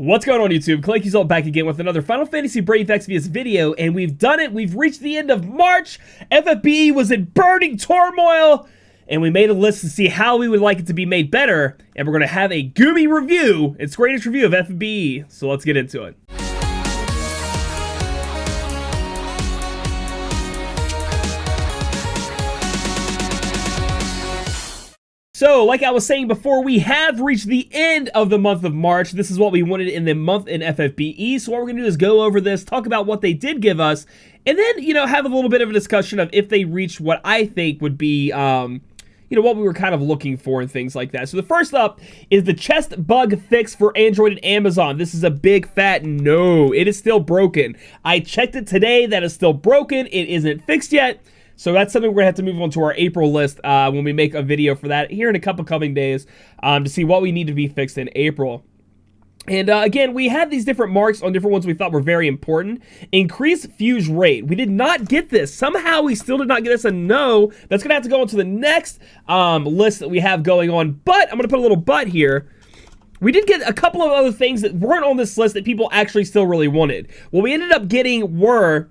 What's going on, YouTube? Claic Yuzolt back again with another Final Fantasy Brave Exvius video, and we've done it. We've reached the end of March. FFBE was in burning turmoil, and we made a list to see how we would like it to be made better, and we're going to have a Gumi review and Square-Enix review of FFBE, so let's get into it. So, like I was saying before, we have reached the end of the month of March. This is what we wanted in the month in FFBE. So what we're going to do is go over this, talk about what they did give us, and then, have a little bit of a discussion of if they reached what I think would be, what we were kind of looking for and things like that. So the first up is the chest bug fix for Android and Amazon. This is a big fat no. It is still broken. I checked it today. That is still broken. It isn't fixed yet. So that's something we're going to have to move on to our April list when we make a video for that here in a couple coming days to see what we need to be fixed in April. And again, we had these different marks on different ones we thought were very important. Increase fuse rate. We did not get this. Somehow we still did not get this a no. That's going to have to go into the next list that we have going on. But I'm going to put a little but here. We did get a couple of other things that weren't on this list that people actually still really wanted. What we ended up getting were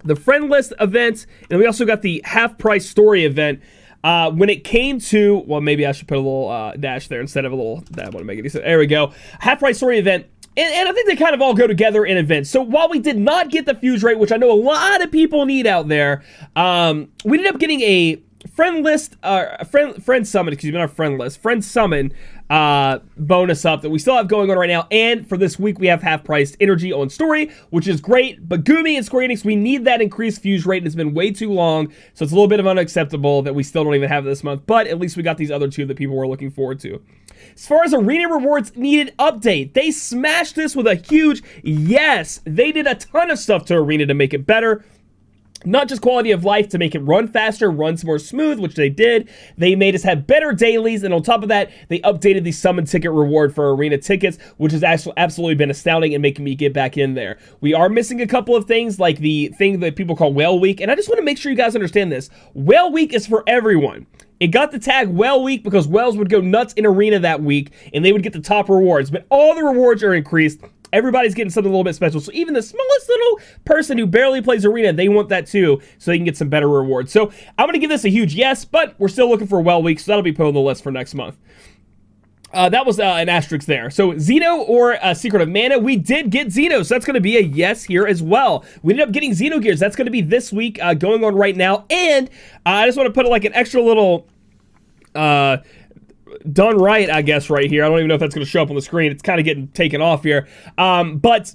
the friend list events, and we also got the half-price story event. When it came to, well, maybe I should put a little dash there instead of a little, that wouldn't make any sense. There we go. Half-price story event. And I think they kind of all go together in events. So while we did not get the fuse rate, which I know a lot of people need out there, we ended up getting a friend list, friend summon, excuse me, not friend list, friend summon bonus up that we still have going on right now. And for this week, we have half-priced energy on story, which is great. But Gumi and Square-Enix, we need that increased fuse rate, and it's been way too long. So it's a little bit of unacceptable that we still don't even have this month. But at least we got these other two that people were looking forward to. As far as arena rewards needed update, they smashed this with a huge yes. They did a ton of stuff to arena to make it better. Not just quality of life to make it run faster, runs more smooth, which they did. They made us have better dailies, and on top of that, they updated the summon ticket reward for arena tickets, which has actually absolutely been astounding and making me get back in there. We are missing a couple of things, like the thing that people call Whale Week, and I just want to make sure you guys understand this. Whale Week is for everyone. It got the tag Whale Week because whales would go nuts in arena that week, and they would get the top rewards, but all the rewards are increased. Everybody's getting something a little bit special. So even the smallest little person who barely plays arena, they want that too, so they can get some better rewards. So I'm going to give this a huge yes, but we're still looking for Well Week, so that'll be put on the list for next month. That was an asterisk there. So Xeno or Secret of Mana, we did get Xeno, so that's going to be a yes here as well. We ended up getting Xeno gears. That's going to be this week going on right now. And I just want to put like an extra little done right, I guess, right here. I don't even know if that's going to show up on the screen. It's kind of getting taken off here. But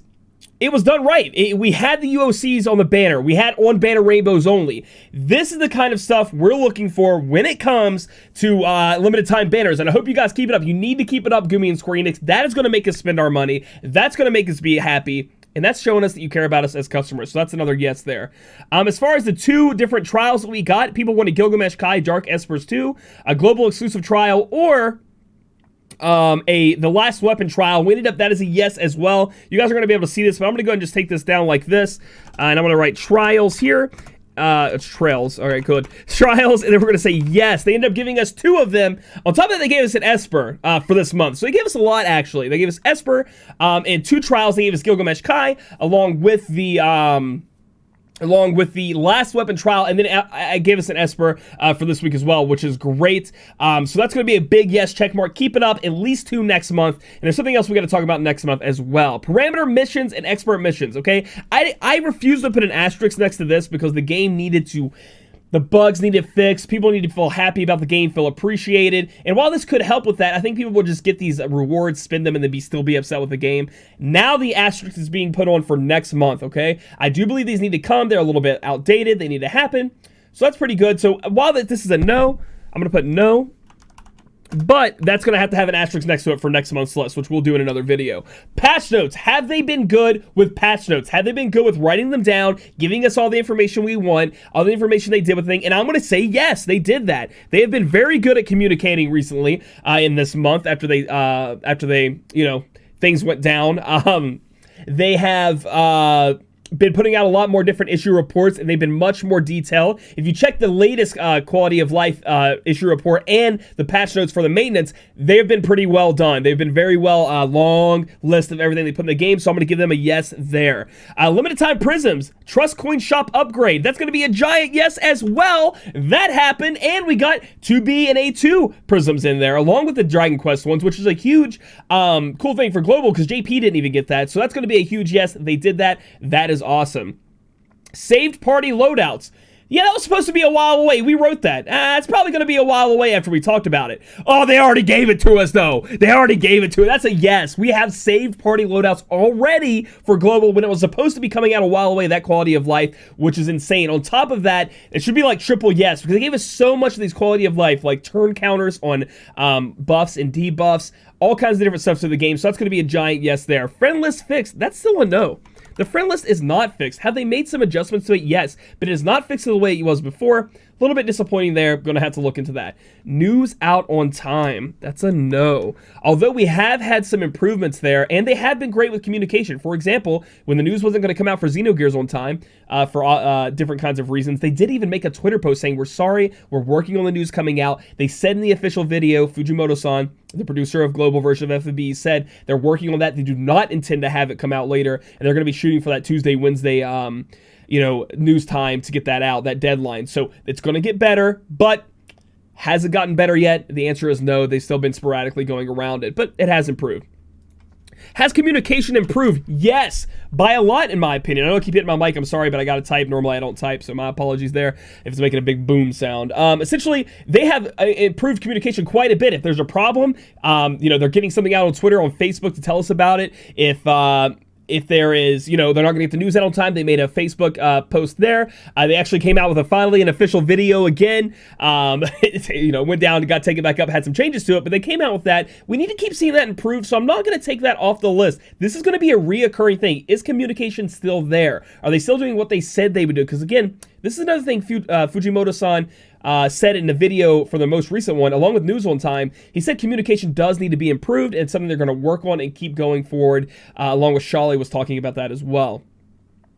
it was done right. We had the UOCs on the banner. We had on-banner rainbows only. This is the kind of stuff we're looking for when it comes to limited time banners. And I hope you guys keep it up. You need to keep it up, Gumi and Square-Enix. That is going to make us spend our money. That's going to make us be happy. And that's showing us that you care about us as customers. So that's another yes there. As far as the two different trials that we got, people wanted Gilgamesh Kai Dark Espers 2, a global exclusive trial, or the last weapon trial. We ended up, that is a yes as well. You guys are going to be able to see this, but I'm going to go ahead and just take this down like this. And I'm going to write trials here. It's trails. All right, good. Trials, and then we're going to say yes. They ended up giving us two of them. On top of that, they gave us an Esper for this month. So they gave us a lot, actually. They gave us Esper and two trials. They gave us Gilgamesh Kai along with the last weapon trial, and then I gave us an Esper for this week as well, which is great. So that's going to be a big yes check mark. Keep it up, at least two next month. And there's something else we got to talk about next month as well. Parameter missions and expert missions, okay? I refuse to put an asterisk next to this because the game needed to... The bugs needed fixed. People need to feel happy about the game, feel appreciated. And while this could help with that, I think people will just get these rewards, spend them, and then still be upset with the game. Now the asterisk is being put on for next month, okay? I do believe these need to come. They're a little bit outdated. They need to happen. So that's pretty good. So while this is a no, I'm going to put no. But that's going to have an asterisk next to it for next month's list, which we'll do in another video. Patch notes. Have they been good with patch notes? Have they been good with writing them down, giving us all the information we want, all the information they did with the thing? And I'm going to say yes, they did that. They have been very good at communicating recently in this month after they things went down. They have been putting out a lot more different issue reports, and they've been much more detailed. If you check the latest quality of life issue report and the patch notes for the maintenance, they have been pretty well done. They've been very well, long list of everything they put in the game, so I'm going to give them a yes there. Limited time prisms, Trust Coin Shop upgrade. That's going to be a giant yes as well. That happened, and we got 2B and A2 prisms in there, along with the Dragon Quest ones, which is a huge cool thing for Global, because JP didn't even get that, so that's going to be a huge yes. They did that. That is awesome. Saved party loadouts. Yeah, that was supposed to be a while away. We wrote that. It's probably going to be a while away after we talked about it. Oh, they already gave it to us, though. They already gave it to us. That's a yes. We have saved party loadouts already for Global when it was supposed to be coming out a while away, that quality of life, which is insane. On top of that, it should be like triple yes, because they gave us so much of these quality of life, like turn counters on buffs and debuffs, all kinds of different stuff to the game. So that's going to be a giant yes there. Friend list fixed. That's still a no. The friend list is not fixed. Have they made some adjustments to it? Yes, but it is not fixed to the way it was before. A little bit disappointing there. Going to have to look into that. News out on time. That's a no. Although we have had some improvements there, and they have been great with communication. For example, when the news wasn't going to come out for Xenogears on time, for different kinds of reasons, they did even make a Twitter post saying, we're sorry, we're working on the news coming out. They said in the official video, Fujimoto-san, the producer of Global version of FFBE, said they're working on that. They do not intend to have it come out later, and they're going to be shooting for that Tuesday, Wednesday, news time to get that out, that deadline. So it's going to get better, but has it gotten better yet? The answer is no. They've still been sporadically going around it, but it has improved. Has communication improved? Yes, by a lot, in my opinion. I know I keep hitting my mic. I'm sorry, but I got to type. Normally, I don't type, so my apologies there if it's making a big boom sound. Essentially, they have improved communication quite a bit. If there's a problem, they're getting something out on Twitter, on Facebook to tell us about it. If there is, they're not going to get the news out on time, they made a Facebook post there. They actually came out with finally an official video again. Went down and got taken back up, had some changes to it, but they came out with that. We need to keep seeing that improved, so I'm not going to take that off the list. This is going to be a reoccurring thing. Is communication still there? Are they still doing what they said they would do? Because again, this is another thing Fujimoto-san said in the video for the most recent one, along with News on Time. He said communication does need to be improved, and it's something they're going to work on and keep going forward, along with Shali was talking about that as well.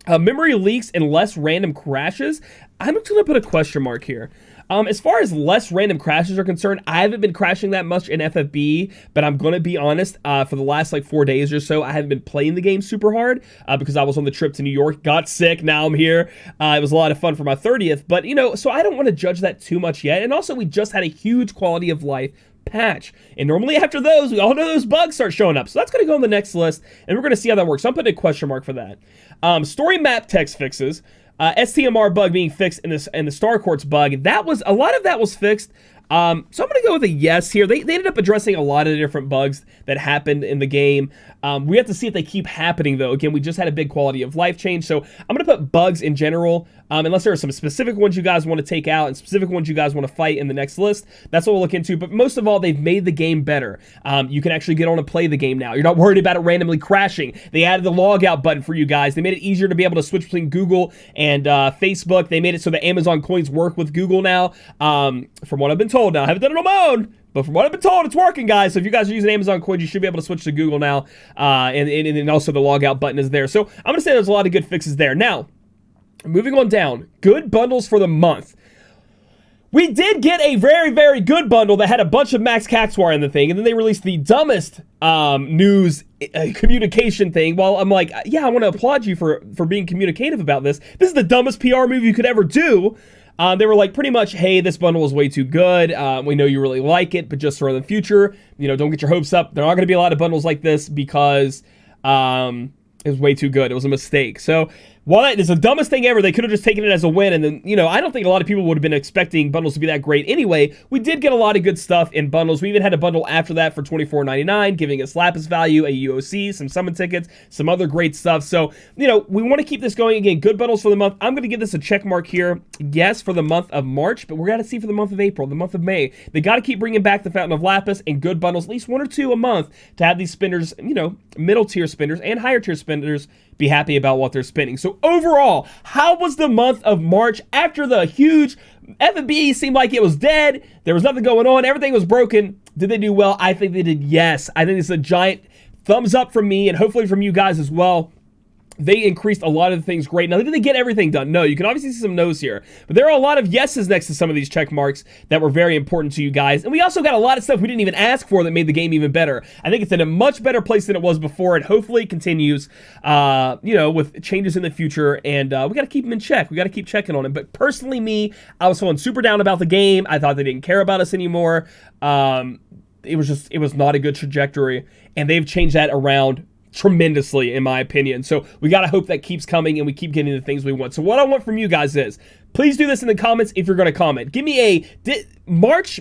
Memory leaks and less random crashes. I'm just going to put a question mark here. As far as less random crashes are concerned, I haven't been crashing that much in FFBE, but I'm going to be honest, for the last 4 days or so, I haven't been playing the game super hard because I was on the trip to New York, got sick, now I'm here. It was a lot of fun for my 30th, but so I don't want to judge that too much yet. And also, we just had a huge quality of life patch, and normally after those, we all know those bugs start showing up. So that's going to go on the next list, and we're going to see how that works. So I'm putting a question mark for that. Story map text fixes. STMR bug being fixed and the Star Quartz bug. A lot of that was fixed. So I'm going to go with a yes here. They ended up addressing a lot of different bugs that happened in the game. We have to see if they keep happening, though. Again, we just had a big quality of life change. So I'm going to put bugs in general, unless there are some specific ones you guys want to take out and specific ones you guys want to fight in the next list. That's what we'll look into. But most of all, they've made the game better. You can actually get on and play the game now. You're not worried about it randomly crashing. They added the logout button for you guys. They made it easier to be able to switch between Google and Facebook. They made it so the Amazon coins work with Google now. From what I've been told now, I haven't done it on my own, but from what I've been told, it's working, guys. So if you guys are using Amazon coins, you should be able to switch to Google now. And also the logout button is there. So I'm going to say there's a lot of good fixes there. Now, moving on down, good bundles for the month. We did get a very, very good bundle that had a bunch of Max Caxwar in the thing, and then they released the dumbest news communication thing. Well, I'm like, yeah, I want to applaud you for being communicative about this. This is the dumbest PR move you could ever do. They were like, pretty much, hey, this bundle is way too good. We know you really like it, but just for the future, don't get your hopes up. There aren't going to be a lot of bundles like this because it was way too good. It was a mistake. So while that is the dumbest thing ever, they could have just taken it as a win. And then, I don't think a lot of people would have been expecting bundles to be that great anyway. We did get a lot of good stuff in bundles. We even had a bundle after that for $24.99, giving us Lapis value, a UOC, some summon tickets, some other great stuff. So, we want to keep this going. Again, good bundles for the month. I'm going to give this a check mark here. Yes, for the month of March, but we're going to see for the month of April, the month of May. They got to keep bringing back the Fountain of Lapis and good bundles, at least 1 or 2 a month, to have these spenders, middle tier spenders and higher tier spenders be happy about what they're spending. So overall, how was the month of March after the huge FFBE seemed like it was dead? There was nothing going on. Everything was broken. Did they do well? I think they did, yes. I think it's a giant thumbs up from me and hopefully from you guys as well. they increased a lot of the things great. Now, did they get everything done? No, you can obviously see some no's here. But there are a lot of yeses next to some of these check marks that were very important to you guys. And we also got a lot of stuff we didn't even ask for that made the game even better. I think it's in a much better place than it was before, and hopefully it continues, you know, with changes in the future. And we got to keep them in check. We got to keep checking on it. But personally, me, I was feeling super down about the game. I thought they didn't care about us anymore. It was not a good trajectory. And they've changed that around tremendously, in my opinion. So we got to hope that keeps coming and we keep getting the things we want. So what I want from you guys is, please do this in the comments if you're going to comment. Give me a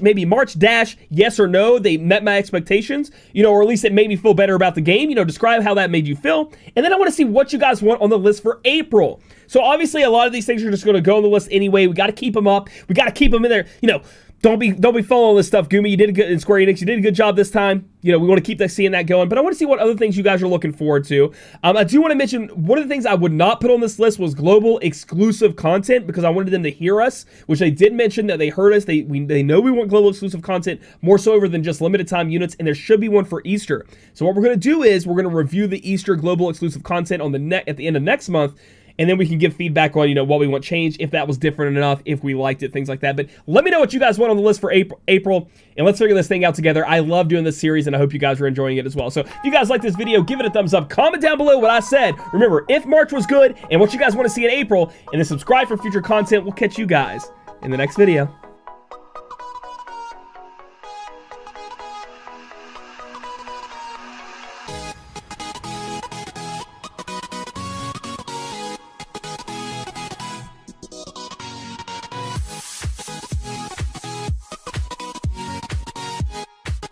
maybe March dash yes or no, they met my expectations, you know, or at least it made me feel better about the game. You know, describe how that made you feel. And then I want to see what you guys want on the list for April. So obviously a lot of these things are just going to go on the list anyway. We got to keep them up. We got to keep them in there. You know, don't be following this stuff, Gumi. You did a good in Square Enix. You did a good job this time. You know, we want to keep seeing that going. But I want to see what other things you guys are looking forward to. I do want to mention one of the things I would not put on this list was global exclusive content, because I wanted them to hear us, which they did mention that they heard us. They know we want global exclusive content more so over than just limited time units, and there should be one for Easter. So what we're going to do is we're going to review the Easter global exclusive content on at the end of next month. And then we can give feedback on, you know, what we want changed, if that was different enough, if we liked it, things like that. But let me know what you guys want on the list for April, and let's figure this thing out together. I love doing this series, and I hope you guys are enjoying it as well. So if you guys like this video, give it a thumbs up. Comment down below what I said. Remember, if March was good and what you guys want to see in April, and then subscribe for future content. We'll catch you guys in the next video.